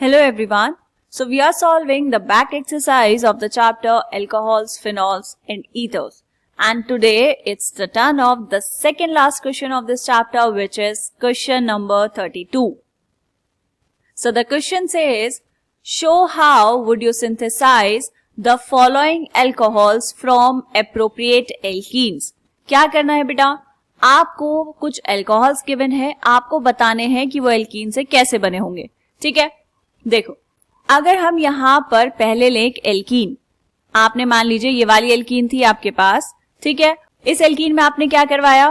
Hello everyone. So we are solving the back exercise of the chapter alcohols, phenols and ethers. And today it's the turn of the second last question of this chapter, which is question number 32. So the question says, show how would you synthesize the following alcohols from appropriate alkenes. क्या करना है बेटा, आपको कुछ alcohols given है, आपको बताने हैं कि वो एल्कीन से कैसे बने होंगे. ठीक है, देखो अगर हम यहां पर पहले लें एक एल्कीन, आपने मान लीजिए ये वाली एल्कीन थी आपके पास. ठीक है, इस एल्कीन में आपने क्या करवाया,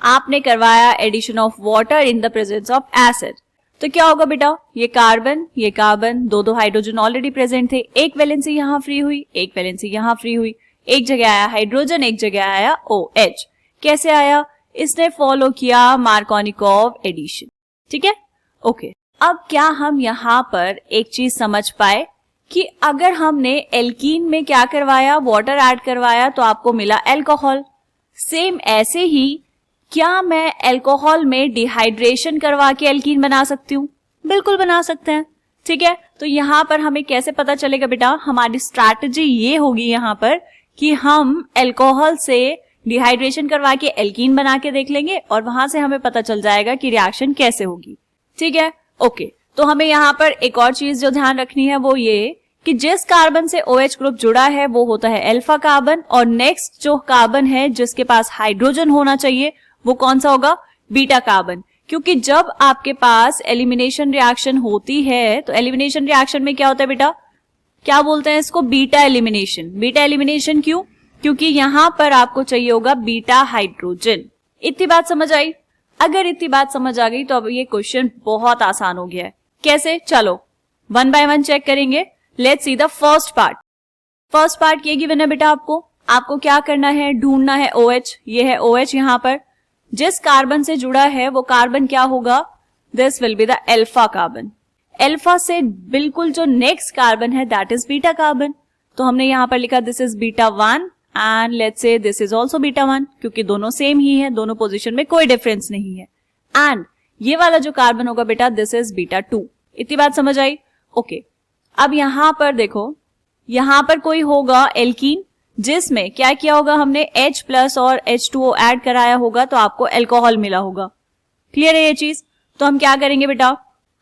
आपने करवाया addition of water in the presence of acid. तो क्या होगा बेटा, ये कार्बन दो हाइड्रोजन ऑलरेडी प्रेजेंट थे, एक वैलेंसी यहां फ्री हुई, एक वैलेंसी यहां फ्री हुई, एक जगह आया हाइड्रोजन, एक जगह आया OH. कैसे आया, इसने फॉलो किया मार्कोनिकॉव एडिशन. ठीक है, ओके. अब क्या हम यहाँ पर एक चीज समझ पाए कि अगर हमने एल्कीन में क्या करवाया, वाटर ऐड करवाया तो आपको मिला अल्कोहल. सेम ऐसे ही क्या मैं अल्कोहल में डिहाइड्रेशन करवा के एल्कीन बना सकती हूँ? बिल्कुल बना सकते हैं. ठीक है, तो यहाँ पर हमें कैसे पता चलेगा बेटा, हमारी स्ट्रैटेजी ये होगी यहाँ पर कि हम अल्कोहल से डिहाइड्रेशन करवा के एल्कीन बना के देख लेंगे और वहां से हमें पता चल जाएगा कि रिएक्शन कैसे होगी. ठीक है, ओके. तो हमें यहाँ पर एक और चीज जो ध्यान रखनी है वो ये कि जिस कार्बन से OH ग्रुप जुड़ा है वो होता है अल्फा कार्बन, और नेक्स्ट जो कार्बन है जिसके पास हाइड्रोजन होना चाहिए वो कौन सा होगा, बीटा कार्बन. क्योंकि जब आपके पास एलिमिनेशन रिएक्शन होती है तो एलिमिनेशन रिएक्शन में क्या होता है बेटा, क्या बोलते हैं इसको, बीटा एलिमिनेशन. बीटा एलिमिनेशन क्यों, क्योंकि यहां पर आपको चाहिए होगा बीटा हाइड्रोजन. इतनी बात समझ आई? अगर इतनी बात समझ आ गई तो अब ये क्वेश्चन बहुत आसान हो गया है. कैसे, चलो वन बाय वन चेक करेंगे. Let's see the first part. First part ये गिवन है बेटा, आपको क्या करना है, ढूंढना है OH. ये है OH, यहां पर जिस कार्बन से जुड़ा है वो कार्बन क्या होगा, this will be the alpha carbon. Alpha से बिल्कुल जो नेक्स्ट कार्बन है दैट इज बीटा कार्बन. तो हमने यहां पर लिखा this is beta 1 and let's say this is also beta 1, क्योंकि दोनों सेम ही है, दोनों पोजीशन में कोई डिफरेंस नहीं है. एंड ये वाला जो कार्बन होगा बेटा दिस इज बीटा 2. इतनी बात समझ आई? ओके. अब यहां पर देखो, यहां पर कोई होगा एल्कीन जिसमें क्या किया होगा हमने, H प्लस और H2O ऐड कराया होगा तो आपको अल्कोहल मिला होगा. क्लियर है ये चीज? तो हम क्या करेंगे बेटा,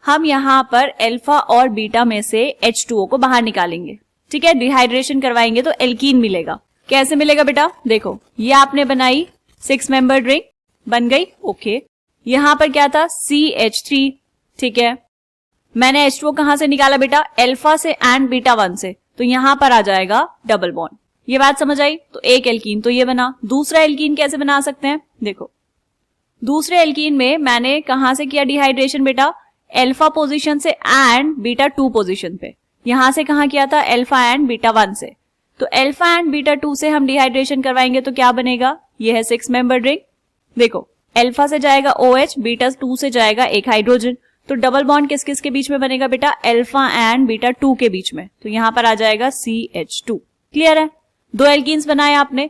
हम यहां पर अल्फा और बीटा में से H2O को बाहर निकालेंगे. ठीक है, डिहाइड्रेशन करवाएंगे तो एल्कीन मिलेगा. कैसे मिलेगा बेटा, देखो ये आपने बनाई 6 मेंबर रिंग बन गई. ओके, यहां पर क्या था, CH3. ठीक है, मैंने H2O कहां से निकाला बेटा, अल्फा से एंड बीटा 1 से, तो यहां पर आ जाएगा डबल बॉन्ड. ये बात समझ आई? तो एक एल्कीन तो ये बना. दूसरा एल्कीन कैसे बना सकते हैं, देखो दूसरे एल्कीन में मैंने कहां से किया डिहाइड्रेशन बेटा, अल्फा पोजीशन से एंड बीटा 2 पोजीशन पे. यहां से कहां किया था, अल्फा एंड बीटा 1 से. तो अल्फा एंड बीटा 2 से हम डिहाइड्रेशन करवाएंगे तो क्या बनेगा, ये है 6 मेंबर रिंग. देखो अल्फा से जाएगा OH, बीटा 2 से जाएगा एक हाइड्रोजन. तो डबल बॉन्ड किस किस के बीच में बनेगा बेटा, अल्फा एंड बीटा 2 के बीच में. तो यहां पर आ जाएगा CH2. क्लियर है? 2 एल्कीन्स बनाए आपने.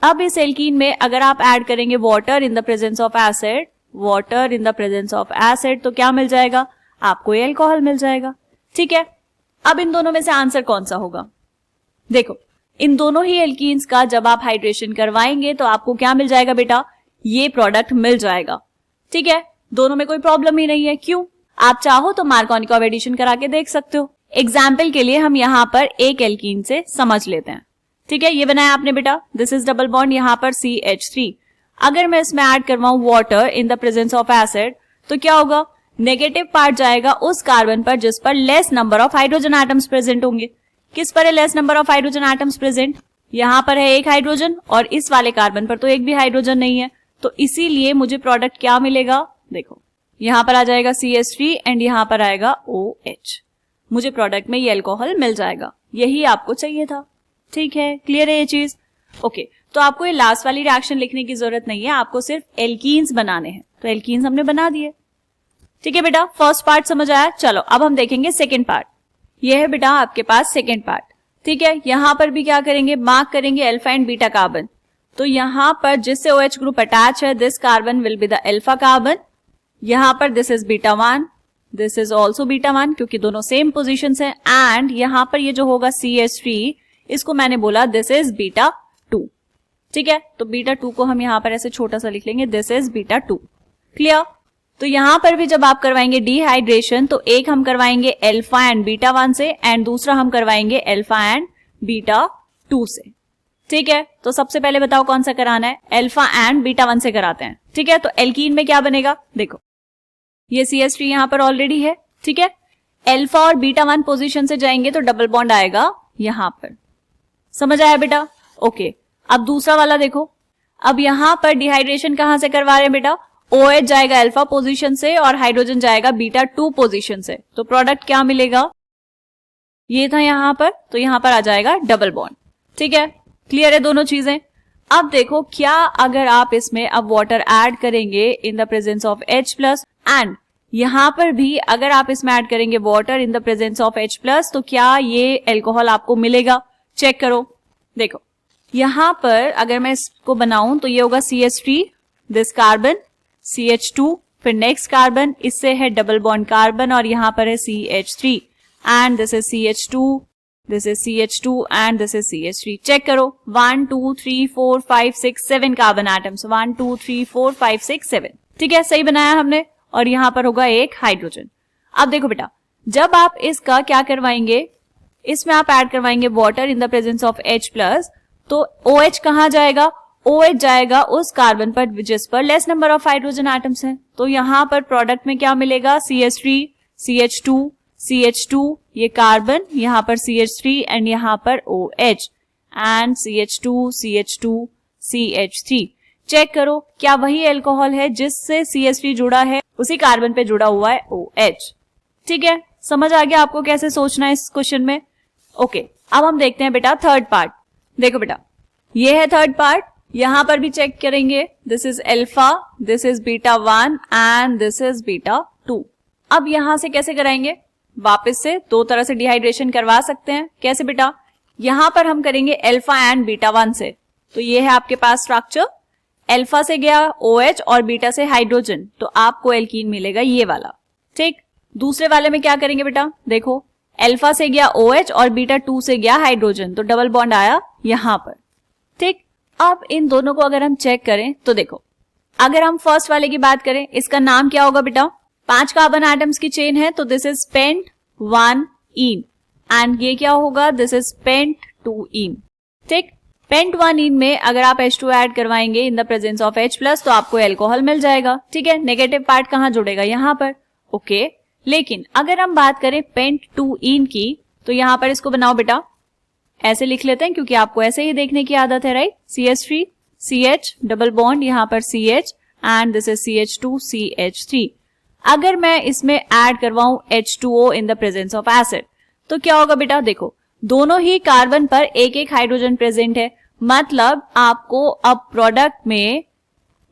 अब इस एल्कीन में अगर आप ऐड करेंगे water in the presence of acid, water in the presence of acid, तो क्या मिल जाएगा, आपको ये अल्कोहल मिल जाएगा. ठीक है, अब इन दोनों में से आंसर कौन सा होगा, देखो इन दोनों ही एल्कीन्स का जब आप हाइड्रेशन करवाएंगे तो आपको क्या मिल जाएगा बेटा, ये प्रोडक्ट मिल जाएगा. ठीक है, दोनों में कोई प्रॉब्लम ही नहीं है. क्यों, आप चाहो तो मार्कोनिकॉव एडिशन करा के देख सकते हो. एग्जाम्पल के लिए हम यहाँ पर एक एल्कीन से समझ लेते हैं. ठीक है, ये बनाया आपने बेटा, दिस इज डबल बॉन्ड, यहाँ पर CH3. अगर मैं इसमें ऐड करवाऊं water in the presence of acid तो क्या होगा, नेगेटिव पार्ट जाएगा उस कार्बन पर जिस पर less number of hydrogen atoms present होंगे. किस पर है less number of hydrogen atoms present, यहां पर है एक हाइड्रोजन और इस वाले कार्बन पर तो एक भी हाइड्रोजन नहीं है. तो इसीलिए मुझे प्रोडक्ट क्या मिलेगा, देखो यहां पर आ जाएगा CH3 एंड यहां पर आएगा OH. मुझे प्रोडक्ट में ये अल्कोहल मिल जाएगा. यही आपको चाहिए था. ठीक है, क्लियर है ये चीज? ओके, तो आपको ये लास्ट वाली रिएक्शन लिखने की जरूरत नहीं है, आपको सिर्फ एल्कीन्स बनाने हैं. तो एल्कीन्स हमने बना दिए. ठीक है बेटा, फर्स्ट पार्ट समझ आया. चलो अब हम देखेंगे सेकेंड पार्ट. ये है बेटा आपके पास सेकेंड पार्ट. ठीक है, यहां पर भी क्या करेंगे, मार्क करेंगे अल्फा एंड बीटा कार्बन. तो यहां पर जिससे OH ग्रुप अटैच है this carbon will be the alpha carbon. यहां पर this is beta 1, this is also beta 1 क्योंकि दोनों सेम पोजिशन है। एंड यहाँ पर ये जो होगा CH3, इसको मैंने बोला दिस इज बीटा 2। ठीक है, तो बीटा 2 को हम यहाँ पर ऐसे छोटा सा लिख लेंगे, दिस इज बीटा 2। क्लियर? तो यहाँ पर भी जब आप करवाएंगे डिहाइड्रेशन तो एक हम करवाएंगे अल्फा एंड बीटा 1 से एंड दूसरा हम करवाएंगे अल्फा एंड बीटा 2 से। ठीक है, तो सबसे पहले बताओ कौन सा कराना है? अल्फा एंड बीटा 1 से कराते हैं। ठीक है, तो एल्कीन में क्या बनेगा? देखो ये CH3 यहाँ पर ऑलरेडी है। ठीक है, अल्फा और बीटा 1 पोजीशन से जाएंगे तो डबल बॉन्ड आएगा यहाँ पर। समझ आया बेटा? ओके, अब दूसरा वाला देखो। अब यहाँ पर डिहाइड्रेशन कहां से करवा रहे हैं बेटा? OH जाएगा अल्फा पोजीशन से और हाइड्रोजन जाएगा बीटा 2 पोजीशन से, तो प्रोडक्ट क्या मिलेगा? ये था यहाँ पर, तो यहाँ पर आ जाएगा डबल बॉन्ड। ठीक है, क्लियर है दोनों चीजें? अब देखो क्या अगर आप इसमें अब वाटर ऐड करेंगे इन the presence of H+ and यहाँ पर भी अगर आप इसमें ऐड करेंगे water in the presence of H+, तो क्या ये अल्कोहल आपको मिलेगा? चेक करो। देखो यहाँ पर अगर मैं इसको बनाऊं तो ये होगा CH3, दिस कार्बन, CH2, फिर नेक्स्ट कार्बन, इससे है डबल बॉन्ड कार्बन और यहाँ पर है CH3 and this is CH2, this is CH2 and this is CH3। Check करो 1 2 3 4 5 6 7 कार्बन एटम्स, 1 2 3 4 5 6 7। ठीक है, सही बनाया हमने। और यहाँ पर होगा एक हाइड्रोजन। अब देखो बेटा, जब आप इसका क्या करवाएंगे, इसमें आप ऐड करवाएंगे water in the presence of H+, तो OH कहां जाएगा? OH जाएगा उस कार्बन पर जिस पर less number of hydrogen atoms हैं। तो यहाँ पर प्रोडक्ट में क्या मिलेगा? CH3, CH2, CH2, ये कार्बन, यहाँ पर CH3 एंड यहाँ पर OH and CH2, CH2, CH3। Check करो क्या वही अल्कोहल है जिससे CH3 जुड़ा है, उसी कार्बन पे जुड़ा हुआ है OH। ठीक है, समझ आ गया आपको कैसे सोचना है इस क्वेश्चन में? ओके, अब हम देखते हैं बेटा थर्ड पार्ट। देखो बेटा, ये है थर्ड पार्ट। यहां पर भी चेक करेंगे, this is alpha, this is beta 1 and this is beta 2। अब यहां से कैसे कराएंगे? वापस से दो तरह से डिहाइड्रेशन करवा सकते हैं। कैसे बेटा? यहां पर हम करेंगे अल्फा एंड बीटा 1 से, तो ये है आपके पास स्ट्रक्चर। अल्फा से गया OH और बीटा से हाइड्रोजन, तो आपको एल्कीन मिलेगा ये वाला। ठीक, दूसरे वाले में क्या करेंगे बेटा? देखो अल्फा से गया OH और बीटा 2 से गया हाइड्रोजन, तो डबल बॉन्ड आया यहां पर। ठीक, अब इन दोनों को अगर हम चेक करें तो देखो, अगर हम फर्स्ट वाले की बात करें, इसका नाम क्या होगा बेटा? 5 कार्बन एटम्स की चेन है, तो this is pent 1 ene and ये क्या होगा? This is pent 2 ene. ठीक, पेंट 1 इन में अगर आप H2 ऐड करवाएंगे इन द प्रेजेंस ऑफ H+, तो आपको अल्कोहल मिल जाएगा। ठीक है, नेगेटिव पार्ट कहां जुड़ेगा? यहां पर। ओके, लेकिन अगर हम बात करें पेंट 2 इन की, तो यहां पर इसको बनाओ बेटा, ऐसे लिख लेते हैं क्योंकि आपको ऐसे ही देखने की आदत है, right? CH3, CH, double bond, यहां पर CH and this is CH2, CH3। अगर मैं इसमें ऐड करवाऊं H2O in the presence of acid, तो क्या होगा बेटा? देखो दोनों ही कार्बन पर एक एक हाइड्रोजन प्रेजेंट है, मतलब आपको अब प्रोडक्ट में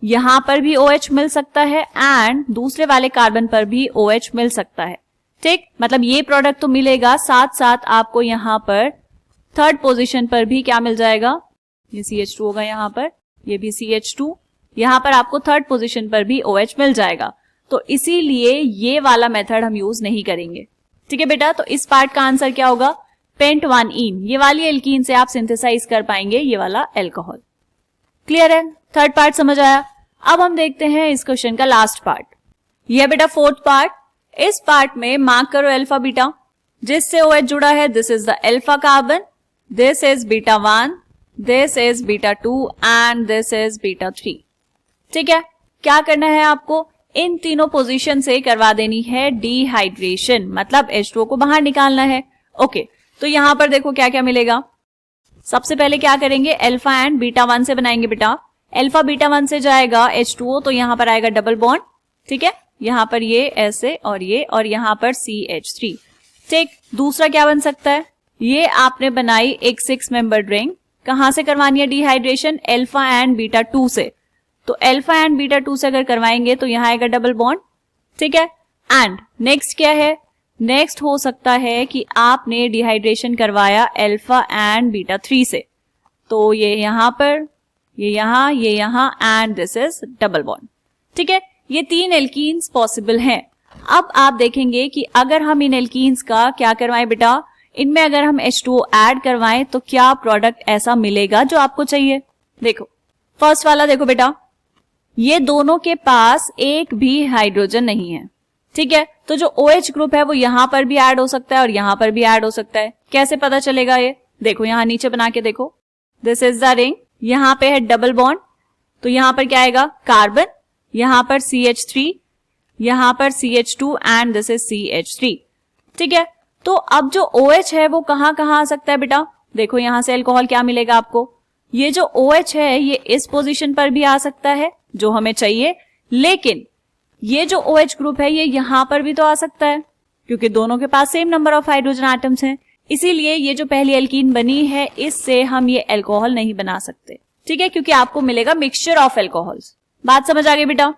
यहां पर भी OH मिल सकता है एंड दूसरे वाले कार्बन पर भी OH मिल सकता है। ठीक, मतलब ये प्रोडक्ट तो मिलेगा, साथ साथ आपको यहां पर थर्ड पोजीशन पर भी क्या मिल जाएगा? ये CH2 होगा यहां पर, ये भी CH2, यहां पर आपको थर्ड पोजीशन पर भी OH मिल जाएगा। तो इसीलिए ये वाला मेथड हम यूज नहीं करेंगे। ठीक है बेटा, तो इस पार्ट का आंसर क्या होगा? पेंट 1 इन, ये वाली एल्कीन से आप सिंथेसाइज कर पाएंगे ये वाला अल्कोहल। क्लियर है? थर्ड पार्ट समझ आया? अब हम देखते हैं इस क्वेश्चन का लास्ट पार्ट। यह बेटा फोर्थ पार्ट। इस पार्ट में मार्क करो अल्फा बीटा, जिससे OH जुड़ा है, this is the alpha carbon, this is beta 1, this is beta 2 and this is beta 3। ठीक है, क्या करना है आपको? इन तीनों पोजीशन से करवा देनी है डिहाइड्रेशन, मतलब H2O को बाहर निकालना है। ओके, तो यहां पर देखो क्या क्या मिलेगा। सबसे पहले क्या करेंगे? अल्फा एंड बीटा 1 से बनाएंगे बेटा। अल्फा बीटा 1 से जाएगा H2O, तो यहां पर आएगा डबल बॉन्ड। ठीक है, यहां पर ये ऐसे और यहां पर CH3। ठीक, दूसरा क्या बन सकता है? ये आपने बनाई एक 6 मेंबर्ड रिंग, कहां से करवानी है डिहाइड्रेशन? अल्फा एंड बीटा 2 से, तो अल्फा एंड बीटा 2 से अगर करवाएंगे तो यहां आएगा डबल बॉन्ड। ठीक है, एंड नेक्स्ट क्या है? नेक्स्ट हो सकता है कि आपने डिहाइड्रेशन करवाया अल्फा एंड बीटा 3 से, तो ये यहां पर, ये यहां and this is double bond. ठीक है, ये 3 एल्कीन्स पॉसिबल हैं। अब आप देखेंगे कि अगर हम इन एल्कीन्स का क्या करवाएं बेटा, इनमें अगर हम H2O ऐड करवाएं तो क्या प्रोडक्ट ऐसा मिलेगा जो आपको चाहिए। देखो फर्स्ट वाला देखो बेटा, ये दोनों के पास एक भी हाइड्रोजन नहीं है, ठीक है। तो जो OH ग्रुप है वो यहां पर भी ऐड हो सकता है और यहां पर भी ऐड हो सकता है। कैसे पता चलेगा ये, देखो यहां नीचे बना के देखो, दिस इज द रिंग, यहां पे है डबल बॉन्ड, तो यहां पर क्या आएगा कार्बन, यहां पर CH3, यहां पर CH2 and this is CH3, ठीक है। तो अब जो OH है वो कहां कहां आ सकता है बेटा, देखो यहां से अल्कोहल क्या मिलेगा आपको, ये जो OH है ये इस पोजीशन पर भी आ सकता है जो हमें चाहिए, लेकिन ये जो OH ग्रुप है ये यहां पर भी तो आ सकता है क्योंकि दोनों के पास same number of hydrogen atoms हैं। इसीलिए ये जो पहली एल्कीन बनी है इससे हम ये अल्कोहल नहीं बना सकते, ठीक है, क्योंकि आपको मिलेगा मिक्सचर ऑफ अल्कोहल्स। बात समझ आ गई बेटा,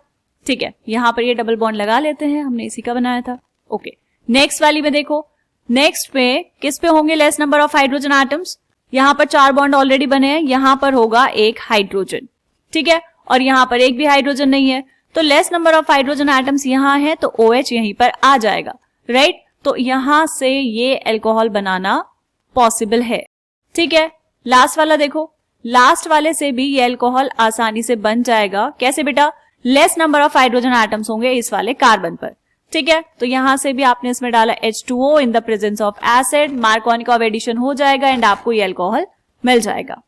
ठीक है। यहां पर ये डबल बॉन्ड लगा लेते हैं, हमने इसी का बनाया था। ओके, नेक्स्ट वाली में देखो, नेक्स्ट पे किस पे होंगे less number of hydrogen atoms, यहां पर 4 बॉन्ड ऑलरेडी बने हैं, यहां पर होगा एक हाइड्रोजन, ठीक है, और यहां पर एक भी हाइड्रोजन नहीं है, तो less number of hydrogen atoms यहां है तो OH यहीं पर आ जाएगा, राइट। तो यहां से ये अल्कोहल बनाना पॉसिबल है, ठीक है। लास्ट वाला देखो, लास्ट वाले से भी ये अल्कोहल आसानी से बन जाएगा। कैसे बेटा, less number of hydrogen atoms होंगे इस वाले कार्बन पर, ठीक है। तो यहां से भी आपने इसमें डाला H2O in the presence of acid, Markovnikov of addition हो जाएगा एंड आपको ये अल्कोहल मिल जाएगा,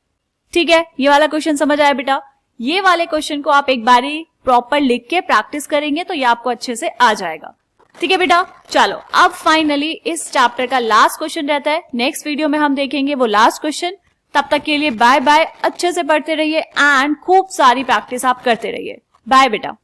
ठीक है। ये वाला क्वेश्चन समझ आया बेटा। ये वाले क्वेश्चन को आप एक बारी प्रॉपर लिख के प्रैक्टिस करेंगे तो ये आपको अच्छे से आ जाएगा, ठीक है बेटा। चलो अब फाइनली इस चैप्टर का लास्ट क्वेश्चन रहता है, नेक्स्ट वीडियो में हम देखेंगे वो लास्ट क्वेश्चन। तब तक के लिए बाय बाय, अच्छे से पढ़ते रहिए एंड खूब सारी प्रैक्टिस आप करते रहिए। बाय बेटा।